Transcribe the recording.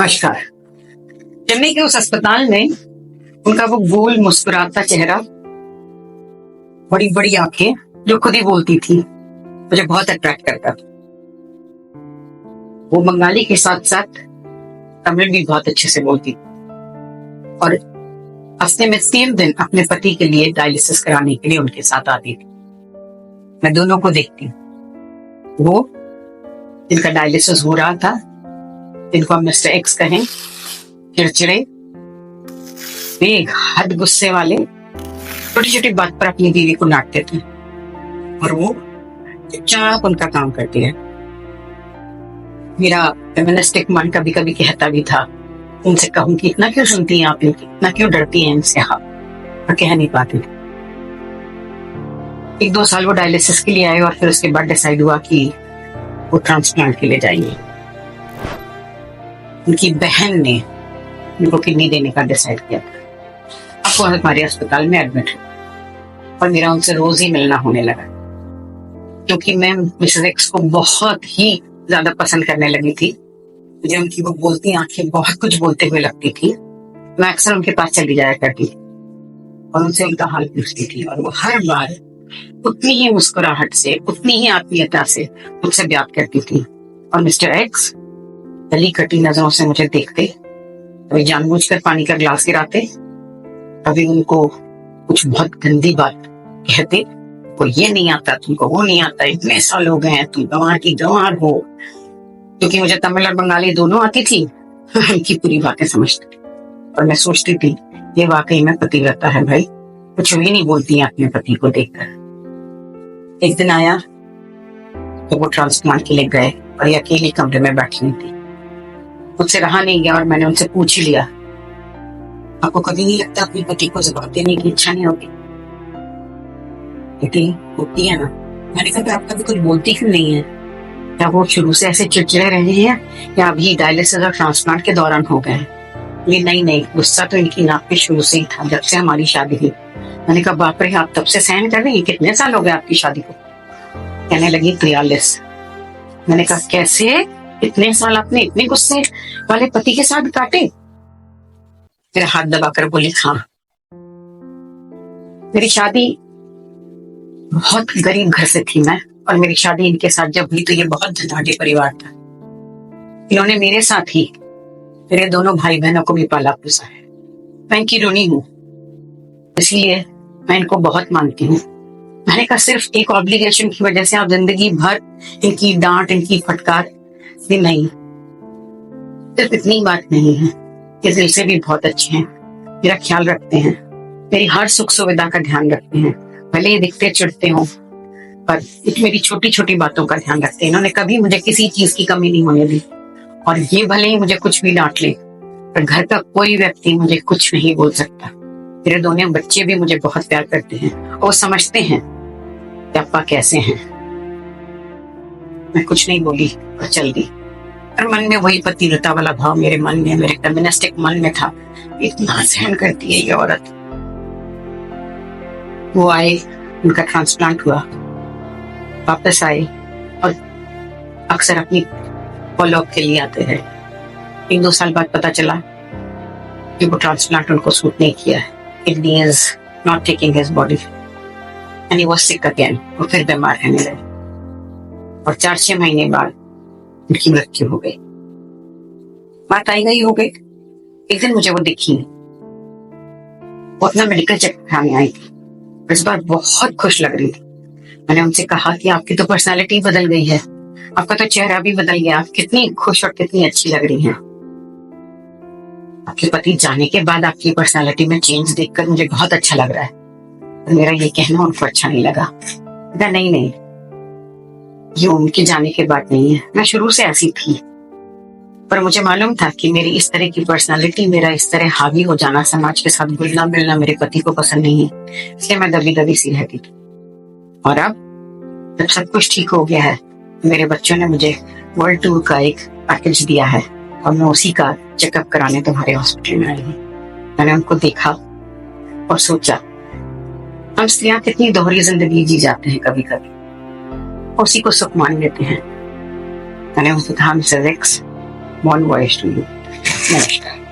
नमस्कार। चेन्नई के उस अस्पताल में उनका वो गोल मुस्कुराता चेहरा, बड़ी बड़ी आंखें, जो खुद ही बोलती थी, मुझे बहुत अट्रैक्ट करता था। वो बंगाली के साथ साथ तमिल भी बहुत अच्छे से बोलती थी और हफ्ते में 3 दिन अपने पति के लिए डायलिसिस कराने के लिए उनके साथ आती थी। मैं दोनों को देखती हूँ। वो जिनका डायलिसिस हो रहा था, जिनको हम मिस्टर एक्स कहें, चिड़चिड़े, बेहद गुस्से वाले, छोटी छोटी बात पर अपनी बीवी को डांटते थे और वो चुपचाप उनका काम करती है। मेरा फेमिनिस्टिक मन कभी कभी कहता भी था, उनसे कहूं कि इतना क्यों सुनती हैं आप इनकी, इतना क्यों डरती हैं इनसे, हाँ, पर कह नहीं पाती थी। 1-2 साल वो डायलिसिस के लिए आए और फिर उसके बाद डिसाइड हुआ कि वो ट्रांसप्लांट के लिए जाएंगे। उनकी बहन ने उनको किडनी देने का डिसाइड किया था। अब वो हमारे अस्पताल में एडमिट है और मेरा उनसे रोज ही मिलना होने लगा, क्योंकि मैं मिसेस एक्स को बहुत ही ज्यादा पसंद करने लगी थी। मुझे उनकी वो बोलती आंखें बहुत कुछ बोलते हुए लगती थी। मैं अक्सर उनके पास चली जाया करती थी और उनसे उनका हाल पूछती थी और वो हर बार उतनी ही मुस्कुराहट से, उतनी ही आत्मीयता से मुझसे बात करती थी। और मिस्टर एक्स गली कटी नजरों से मुझे देखते, कभी जानबूझकर पानी का ग्लास गिराते, कभी उनको कुछ बहुत गंदी बात कहते, को ये नहीं आता, तुमको वो नहीं आता, इतने साल हो गए हैं, तुम गंवार की गंवार हो। क्योंकि मुझे तमिल और बंगाली दोनों आती थी, उनकी पूरी बातें समझती थी और मैं सोचती थी ये वाकई में पतिव्रता है भाई, कुछ भी नहीं बोलती है अपने पति को देखकर। एक दिन आया तो वो ट्रांसप्लांट के लिए गए और ये अकेली कमरे में बैठी थी। मुझसे रहा नहीं गया और मैंने उनसे पूछ ही लिया, आपको कभी नहीं लगता अपने पति को जवाब देने की इच्छा नहीं होगी? लेकिन होती है ना। मैंने कहा आप कभी कुछ बोलती क्यों नहीं है? क्या वो शुरू से ऐसे चिड़चिड़े रहे हैं या अभी डायलिसिस और ट्रांसप्लांट के दौरान हो गए? ये नहीं, गुस्सा तो इनकी नाक पे शुरू से ही था, जब से हमारी शादी हुई। मैंने कहा बाप रे, आप तब से सहन कर रही हैं? कितने साल हो गए आपकी शादी को? कहने लगी 43। मैंने कहा कैसे इतने साल आपने इतने गुस्से वाले पति के साथ काटे? मेरा हाथ दबाकर बोली हाँ, मेरी शादी बहुत गरीब घर से थी मैं, और मेरी शादी इनके साथ जब हुई तो ये बहुत धनाढ़ परिवार था। इन्होंने मेरे साथ ही मेरे दोनों भाई बहनों को भी पाला पोसा है। मैं इनकी ऋणी हूँ, इसलिए मैं इनको बहुत मानती हूँ। मैंने कहा सिर्फ एक ऑब्लिगेशन की वजह से आप जिंदगी भर इनकी डांट, इनकी फटकार? नहीं, सिर्फ इतनी बात नहीं है, ये दिल से भी बहुत अच्छे हैं, मेरा ख्याल रखते हैं, मेरी हर सुख सुविधा का ध्यान रखते हैं। भले ये दिखते चिढ़ते हो पर मेरी छोटी छोटी बातों का ध्यान रखते हैं। इन्होंने कभी मुझे किसी चीज की कमी नहीं होने दी और ये भले ही मुझे कुछ भी डांट ले, पर घर का कोई व्यक्ति मुझे कुछ नहीं बोल सकता। मेरे दोनों बच्चे भी मुझे बहुत प्यार करते हैं और वो समझते हैं कि अप्पा कैसे हैं। मैं कुछ नहीं बोली और चल दी, और मन में वही पतिव्रता वाला भाव मेरे मन में, मेरे फेमिनिस्टिक मन में था, इतना सहन करती है ये औरत। वो आए, उनका ट्रांसप्लांट हुआ, वापस आए और अक्सर अपनी फॉलोअप के लिए आते हैं। 1-2 साल बाद पता चला कि वो ट्रांसप्लांट उनको सूट नहीं किया है। Kidney is not taking his body and he was sick again. वो फिर बीमार रहने लगे और 4-6 महीने बाद उनकी मृत्यु हो गई। बात आई गई हो गई। एक दिन मुझे वो दिखी, वो अपना मेडिकल चेकअप कराने आई थी, इस बार बहुत खुश लग रही थी। मैंने उनसे कहा कि आपकी तो पर्सनालिटी बदल गई है, आपका तो चेहरा भी बदल गया, आप कितनी खुश और कितनी अच्छी लग रही हैं। आपके पति जाने के बाद आपकी पर्सनालिटी में चेंज देखकर मुझे बहुत अच्छा लग रहा है। और मेरा ये कहना उनको अच्छा नहीं लगा। नहीं, ये उनके जाने के बाद नहीं है, मैं शुरू से ऐसी थी, पर मुझे मालूम था कि मेरी इस तरह की पर्सनालिटी, मेरा इस तरह हावी हो जाना, समाज के साथ घुलना मिलना मेरे पति को पसंद नहीं है, इसलिए मैं दबी दबी सी रहती थी। और अब जब सब कुछ ठीक हो गया है, मेरे बच्चों ने मुझे वर्ल्ड टूर का एक पैकेज दिया है और मैं उसी का चेकअप कराने तुम्हारे हॉस्पिटल में आई हूँ। मैंने उनको देखा और सोचा, हम स्त्रियां कितनी दोहरी जिंदगी जी जाते हैं, कभी कभी उसी को सुख मान लेते हैं। मैंने उनसे कहा Mrs x, One voice to you. नमस्कार।